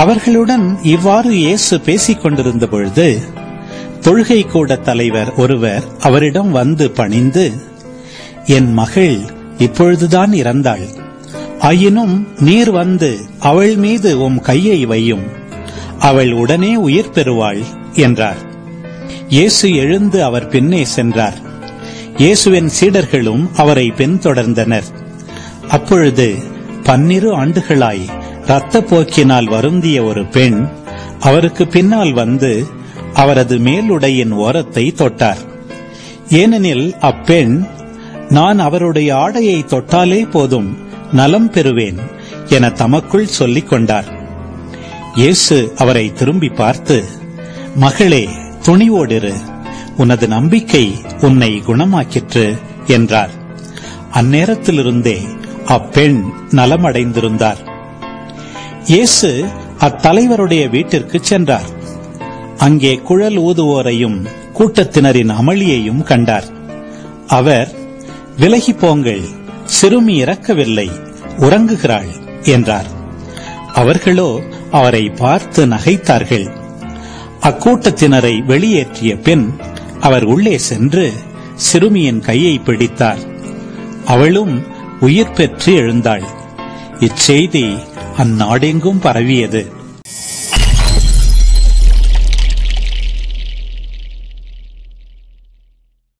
அவர்களுடன் இவ்வாறு இயேசு பேசிக் கொண்டிருந்த பொழுது தொழுகை கூட தலைவர் ஒருவர் அவரிடம் வந்து பணிந்து, என் மகள் இப்பொழுதுதான் இறந்தாள். ஆயினும் நீர் வந்து அவள் மீது உம் கையை வையும், அவள் உடனே உயிர் பெறுவாள் என்றார். இயேசு எழுந்து அவர் பின்னே சென்றார். இயேசுவின் சீடர்களும் அவரை பின்தொடர்ந்தனர். அப்பொழுது 12 ஆண்டுகளாய் இரத்த போக்கினால் வருந்திய ஒரு பெண் அவருக்கு பின்னால் வந்து அவரது மேலுடையின் ஓரத்தை தொட்டார். ஏனெனில் அப்பெண், நான் அவருடைய ஆடையை தொட்டாலே போதும், நலம் பெறுவேன் என தமக்குள் சொல்லிக் கொண்டார். இயேசு அவரை திரும்பி பார்த்து, மகளே, துணிவோடிரு, உனது நம்பிக்கை உன்னை குணமாக்கிற்று என்றார். அந்நேரத்திலிருந்தே அப்பெண் நலமடைந்திருந்தார். இயேசு அத்தலைவருடைய வீட்டிற்கு சென்றார். அங்கே குழல் ஊதுவோரையும் கூட்டத்தினரின் அமளியையும் கண்டார். அவர், விலகி போங்கள், சிறுமி இறக்கவில்லை, உறங்குகிறாள் என்றார். அவர்களோ அவரை பார்த்து நகைத்தார்கள். அக்கூட்டத்தினரை வெளியேற்றிய பின் அவர் உள்ளே சென்று சிறுமியின் கையை பிடித்தார். அவளும் உயிர் பெற்று எழுந்தாள். இச்செய்தி அந்நாடெங்கும் பரவியது.